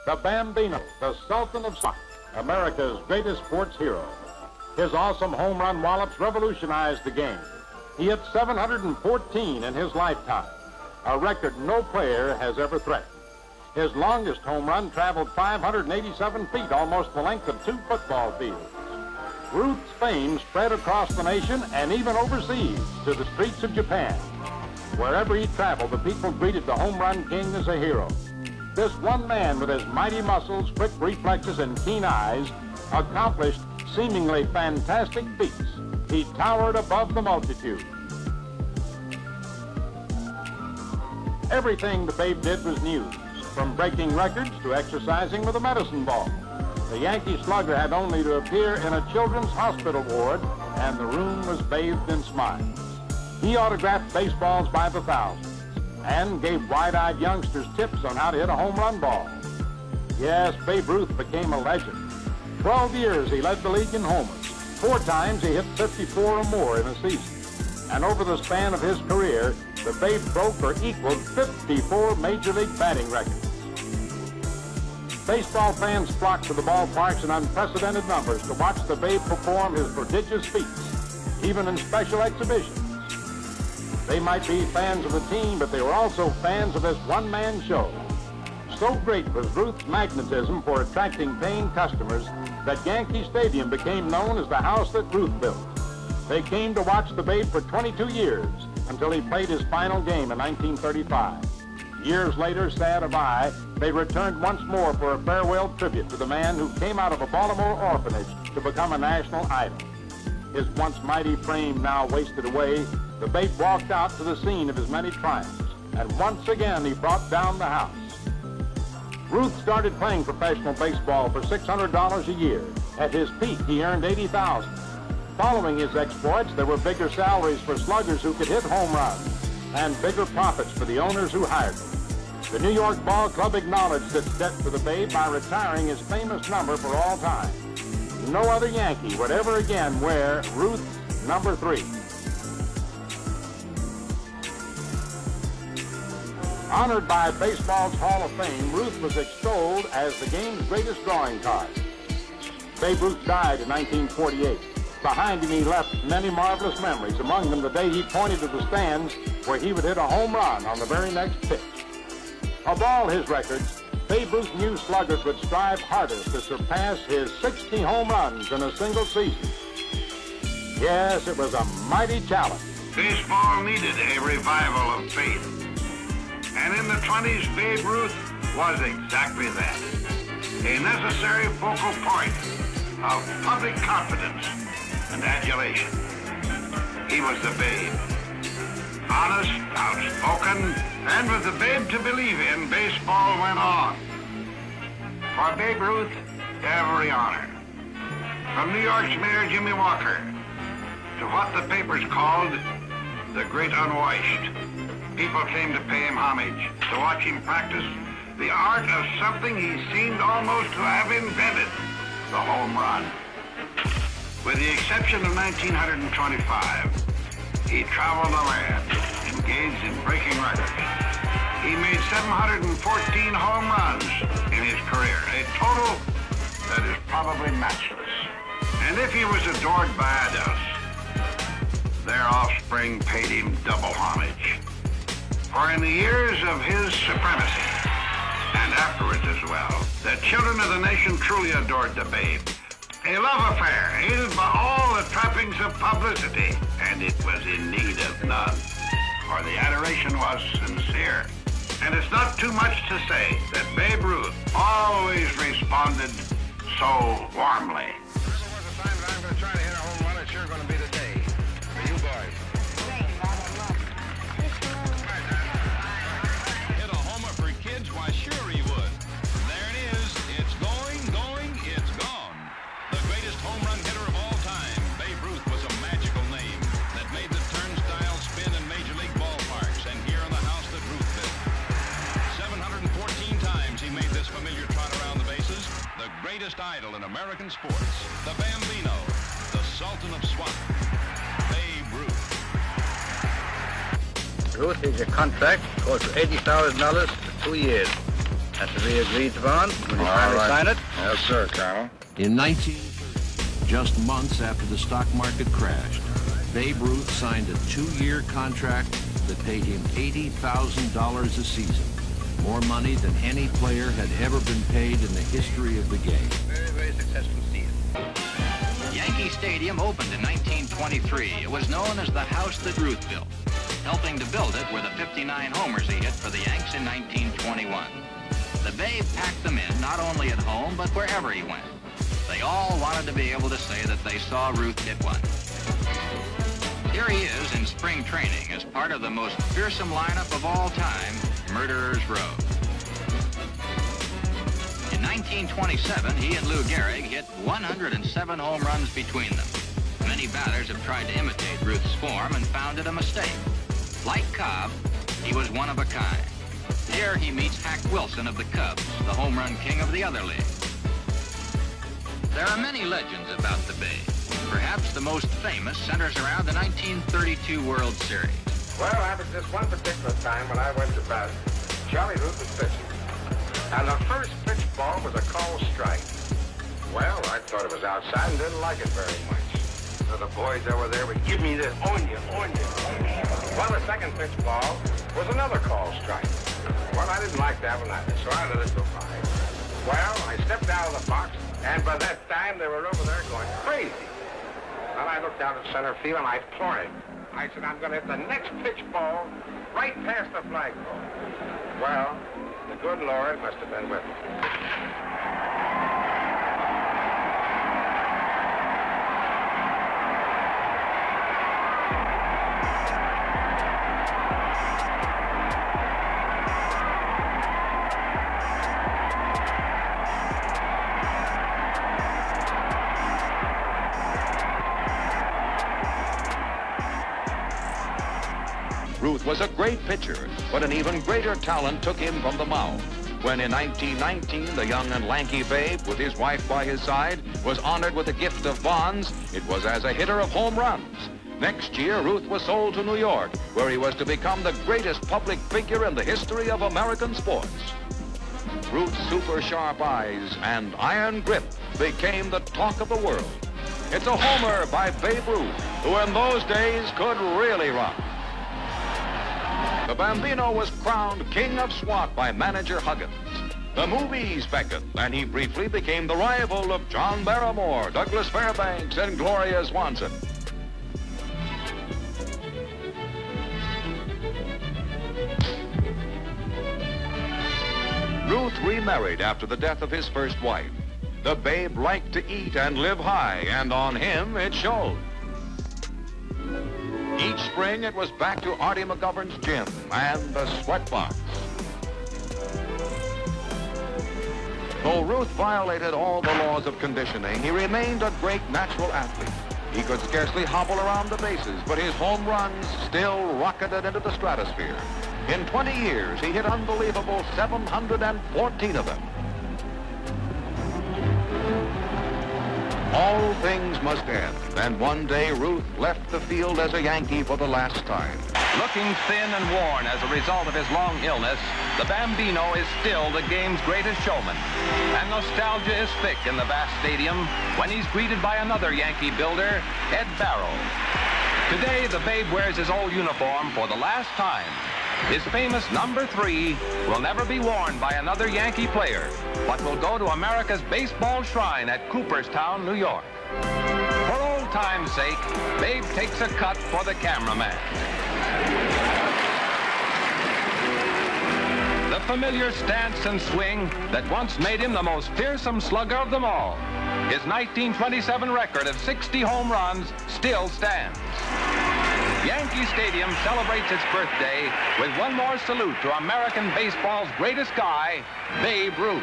the Bambino, the Sultan of Soccer, America's greatest sports hero. His awesome home run wallops revolutionized the game. He hit 714 in his lifetime, a record no player has ever threatened. His longest home run traveled 587 feet, almost the length of 2 football fields. Ruth's fame spread across the nation and even overseas to the streets of Japan. Wherever he traveled, the people greeted the home run king as a hero. This one man with his mighty muscles, quick reflexes, and keen eyes accomplished seemingly fantastic feats. He towered above the multitude. Everything the Babe did was news, from breaking records to exercising with a medicine ball. The Yankee slugger had only to appear in a children's hospital ward, and the room was bathed in smiles. He autographed baseballs by the thousands and gave wide-eyed youngsters tips on how to hit a home run ball. Yes, Babe Ruth became a legend. 12 years he led the league in homers. 4 times he hit 54 or more in a season. And over the span of his career, the Babe broke or equaled 54 Major League batting records. Baseball fans flocked to the ballparks in unprecedented numbers to watch the Babe perform his prodigious feats, even in special exhibitions. They might be fans of the team, but they were also fans of this one-man show. So great was Ruth's magnetism for attracting paying customers that Yankee Stadium became known as the house that Ruth built. They came to watch the Babe for 22 years until he played his final game in 1935. Years later, sad of eye, they returned once more for a farewell tribute to the man who came out of a Baltimore orphanage to become a national idol. His once mighty frame now wasted away, the Babe walked out to the scene of his many triumphs, and once again he brought down the house. Ruth started playing professional baseball for $600 a year. At his peak, he earned $80,000. Following his exploits, there were bigger salaries for sluggers who could hit home runs and bigger profits for the owners who hired them. The New York Ball Club acknowledged its debt to the Babe by retiring his famous number for all time. No other Yankee would ever again wear Ruth's number 3. Honored by baseball's Hall of Fame, Ruth was extolled as the game's greatest drawing card. Babe Ruth died in 1948. Behind him, he left many marvelous memories, among them the day he pointed to the stands where he would hit a home run on the very next pitch. Of all his records, Babe Ruth knew sluggers would strive hardest to surpass his 60 home runs in a single season. Yes, it was a mighty challenge. Baseball needed a revival of faith. And in the 20s, Babe Ruth was exactly that. A necessary focal point of public confidence and adulation. He was the Babe. Honest, outspoken, and with the Babe to believe in, baseball went on. For Babe Ruth, every honor. From New York's Mayor Jimmy Walker to what the papers called the Great Unwashed. People came to pay him homage, to watch him practice the art of something he seemed almost to have invented, the home run. With the exception of 1925, he traveled the land, engaged in breaking records. He made 714 home runs in his career, a total that is probably matchless. And if he was adored by adults, their offspring paid him double homage. For in the years of his supremacy, and afterwards as well, the children of the nation truly adored the Babe. A love affair aided by all the trappings of publicity, and it was in need of none, for the adoration was sincere. And it's not too much to say that Babe Ruth always responded so warmly. If there was a time that I'm going to try to hit a home run, it's sure going to be the day for you boys. Hit a homer for kids? Why, sure he would. There it is. It's going, it's gone. The greatest home run hitter of all time, Babe Ruth, was a magical name that made the turnstile spin in Major League ballparks and here in the house that Ruth built. 714 times he made this familiar trot around the bases. The greatest idol in American sports, the Bambino, the Sultan of Swat, Babe Ruth. Ruth is a contract called for $80,000 for 2 years. That's to be agreed upon. Will you finally sign it? Yes, sir, Colonel. In 1930, just months after the stock market crashed, Babe Ruth signed a 2-year contract that paid him $80,000 a season, more money than any player had ever been paid in the history of the game. Very, very successful season. Yankee Stadium opened in 1923. It was known as the house that Ruth built. Helping to build it were the 59 homers he hit for the Yanks in 1921. The Babe packed them in not only at home, but wherever he went. They all wanted to be able to say that they saw Ruth hit one. Here he is in spring training as part of the most fearsome lineup of all time, Murderers Row. In 1927, he and Lou Gehrig hit 107 home runs between them. Many batters have tried to imitate Ruth's form and found it a mistake. Like Cobb, he was one of a kind. Here he meets Hack Wilson of the Cubs, the home run king of the other league. There are many legends about the Babe. Perhaps the most famous centers around the 1932 World Series. Well, I was this one particular time when I went to bat. Charlie Ruth was pitching. And the first pitch ball was a called strike. Well, I thought it was outside and didn't like it very much. So the boys over there would give me this, on you. Well, the second pitch ball was another called strike. Well, I didn't like that one either, so I let it go by. Well, I stepped out of the box, and by that time they were over there going crazy. Well, I looked out at center field and I implored him. I said, I'm going to hit the next pitch ball right past the flagpole. Well, the good Lord must have been with me. Ruth was a great pitcher, but an even greater talent took him from the mound. When in 1919, the young and lanky Babe, with his wife by his side, was honored with a gift of bonds, it was as a hitter of home runs. Next year, Ruth was sold to New York, where he was to become the greatest public figure in the history of American sports. Ruth's super sharp eyes and iron grip became the talk of the world. It's a homer by Babe Ruth, who in those days could really run. The Bambino was crowned King of SWAT by manager Huggins. The movies beckoned, and he briefly became the rival of John Barrymore, Douglas Fairbanks, and Gloria Swanson. Ruth remarried after the death of his first wife. The Babe liked to eat and live high, and on him it showed. Each spring, it was back to Artie McGovern's gym and the sweatbox. Though Ruth violated all the laws of conditioning, he remained a great natural athlete. He could scarcely hobble around the bases, but his home runs still rocketed into the stratosphere. In 20 years, he hit unbelievable 714 of them. All things must end, and one day Ruth left the field as a Yankee for the last time. Looking thin and worn as a result of his long illness, the Bambino is still the game's greatest showman. And nostalgia is thick in the vast stadium when he's greeted by another Yankee builder, Ed Barrow. Today, the Babe wears his old uniform for the last time. His famous number 3 will never be worn by another Yankee player, but will go to America's baseball shrine at Cooperstown, New York. For old time's sake, Babe takes a cut for the cameraman. The familiar stance and swing that once made him the most fearsome slugger of them all. His 1927 record of 60 home runs still stands. Yankee Stadium celebrates its birthday with one more salute to American baseball's greatest guy, Babe Ruth.